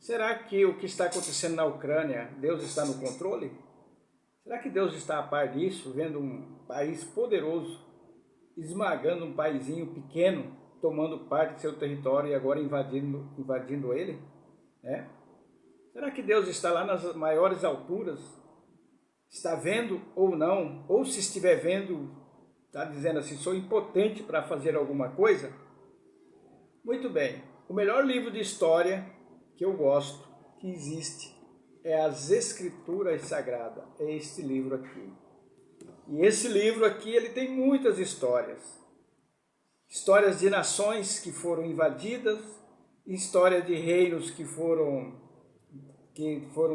Será que o que está acontecendo na Ucrânia, Deus está no controle? Será que Deus está a par disso, vendo um país poderoso esmagando um paizinho pequeno, tomando parte de seu território e agora invadindo ele? Será que Deus está lá nas maiores alturas? Está vendo ou não? Ou se estiver vendo, está dizendo assim, sou impotente para fazer alguma coisa? Muito bem, o melhor livro de história que eu gosto, que existe, é as Escrituras Sagradas, é este livro aqui. E esse livro aqui, ele tem muitas histórias. Histórias de nações que foram invadidas, história de reinos que foram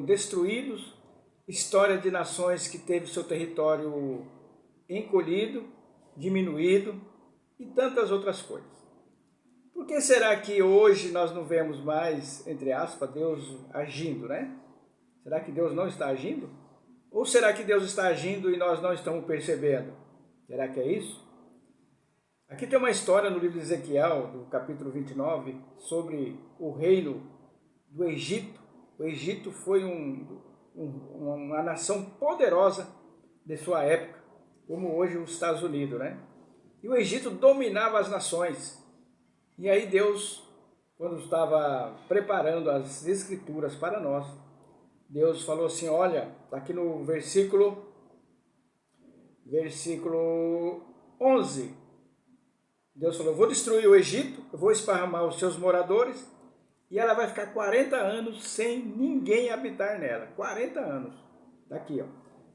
destruídos, história de nações que teve seu território encolhido, diminuído e tantas outras coisas. Por que será que hoje nós não vemos mais, entre aspas, Deus agindo, né? Será que Deus não está agindo? Ou será que Deus está agindo e nós não estamos percebendo? Será que é isso? Aqui tem uma história no livro de Ezequiel, do capítulo 29, sobre o reino do Egito. O Egito foi uma nação poderosa de sua época, como hoje os Estados Unidos, né? E o Egito dominava as nações. E aí Deus, quando estava preparando as Escrituras para nós, Deus falou assim, olha, está aqui no versículo 11. Deus falou, eu vou destruir o Egito, eu vou esparramar os seus moradores, e ela vai ficar 40 anos sem ninguém habitar nela. 40 anos. Está aqui, ó.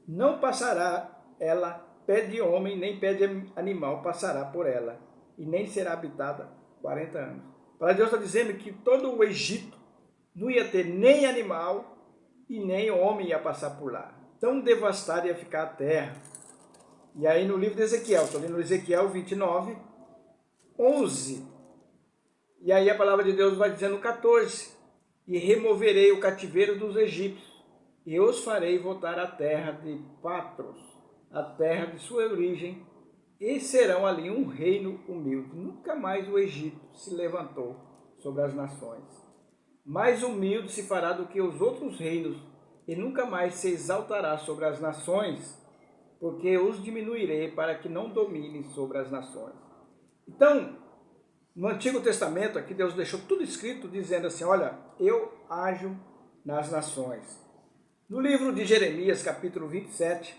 Não passará ela pé de homem, nem pé de animal passará por ela, e nem será habitada 40 anos. Para Deus está dizendo que todo o Egito não ia ter nem animal e nem homem ia passar por lá. Tão devastada ia ficar a terra. E aí no livro de Ezequiel, estou lendo Ezequiel 29, 11. E aí a palavra de Deus vai dizendo 14. E removerei o cativeiro dos egípcios, e os farei voltar à terra de Patros, a terra de sua origem, e serão ali um reino humilde. Nunca mais o Egito se levantou sobre as nações. Mais humilde se fará do que os outros reinos, e nunca mais se exaltará sobre as nações, porque os diminuirei para que não dominem sobre as nações. Então, no Antigo Testamento, aqui Deus deixou tudo escrito, dizendo assim, olha, eu ajo nas nações. No livro de Jeremias, capítulo 27,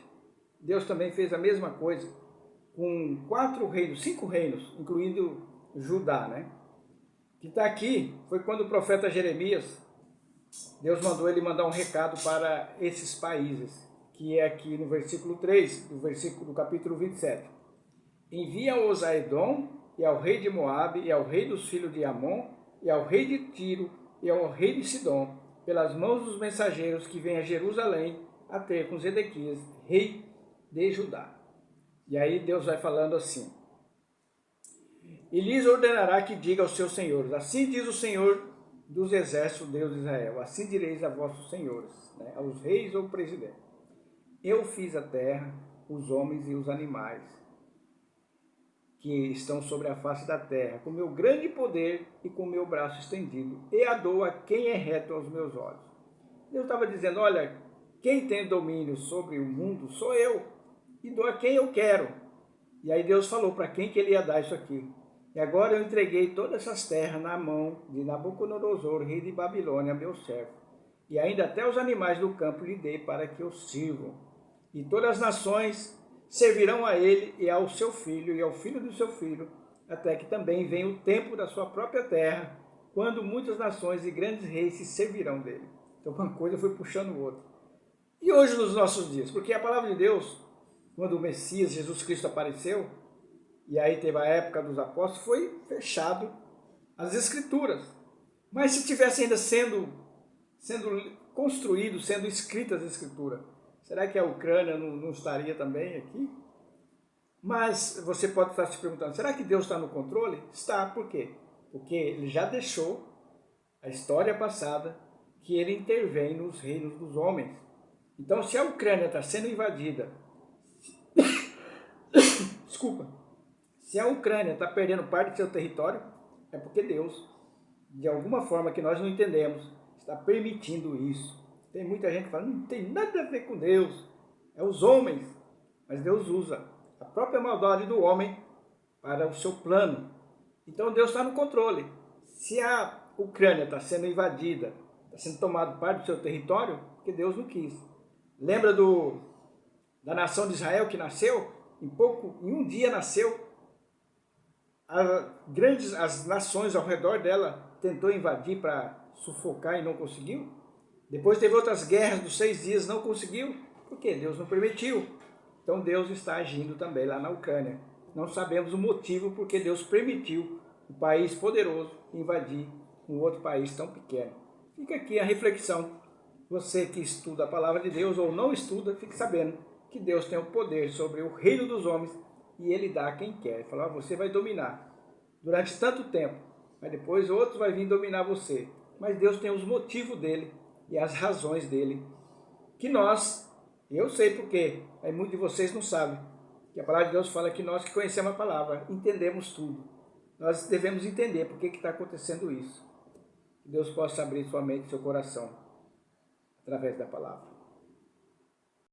Deus também fez a mesma coisa, com 5 reinos, incluindo Judá, né? Que está aqui, foi quando o profeta Jeremias, Deus mandou ele mandar um recado para esses países, que é aqui no versículo 3, do capítulo 27. Envia-os a Edom, e ao rei de Moabe, e ao rei dos filhos de Amon, e ao rei de Tiro, e ao rei de Sidom, pelas mãos dos mensageiros que vêm a Jerusalém a ter com Zedequias, rei de Judá. E aí Deus vai falando assim, e lhes ordenará que diga aos seus senhores, assim diz o Senhor dos exércitos, Deus de Israel, assim direis a vossos senhores, né, aos reis ou presidentes, eu fiz a terra, os homens e os animais, que estão sobre a face da terra, com meu grande poder e com meu braço estendido, e a dou a quem é reto aos meus olhos. Deus estava dizendo, olha, quem tem domínio sobre o mundo sou eu, e dou a quem eu quero. E aí Deus falou para quem que ele ia dar isso aqui. E agora eu entreguei todas essas terras na mão de Nabucodonosor, rei de Babilônia, meu servo. E ainda até os animais do campo lhe dei para que o sirvam. E todas as nações servirão a ele e ao seu filho e ao filho do seu filho, até que também venha o tempo da sua própria terra, quando muitas nações e grandes reis se servirão dele. Então uma coisa foi puxando o outro. E hoje nos nossos dias, porque a palavra de Deus, quando o Messias, Jesus Cristo apareceu, e aí teve a época dos apóstolos, foi fechado as Escrituras. Mas se tivesse ainda sendo construído, sendo escritas as Escrituras, será que a Ucrânia não estaria também aqui? Mas você pode estar se perguntando, será que Deus está no controle? Está, por quê? Porque ele já deixou a história passada que ele intervém nos reinos dos homens. Então, se a Ucrânia está sendo invadida, desculpa, se a Ucrânia está perdendo parte do seu território, é porque Deus, de alguma forma que nós não entendemos, está permitindo isso. Tem muita gente que fala, não tem nada a ver com Deus, é os homens. Mas Deus usa a própria maldade do homem para o seu plano. Então Deus está no controle. Se a Ucrânia está sendo invadida, está sendo tomado parte do seu território, porque Deus não quis. Lembra da nação de Israel que nasceu? Em um dia nasceu. As nações ao redor dela tentou invadir para sufocar e não conseguiu. Depois teve outras guerras dos 6 dias, não conseguiu, porque Deus não permitiu. Então Deus está agindo também lá na Ucrânia. Não sabemos o motivo porque Deus permitiu um país poderoso invadir um outro país tão pequeno. Fica aqui a reflexão. Você que estuda a palavra de Deus ou não estuda, fique sabendo que Deus tem o poder sobre o reino dos homens e Ele dá a quem quer. Ele fala, você vai dominar durante tanto tempo, mas depois outro vai vir dominar você. Mas Deus tem os motivos dele e as razões dele, que eu sei porque, mas muitos de vocês não sabem, que a palavra de Deus fala que nós que conhecemos a palavra, entendemos tudo. Nós devemos entender por que está acontecendo isso. Que Deus possa abrir sua mente e seu coração através da palavra.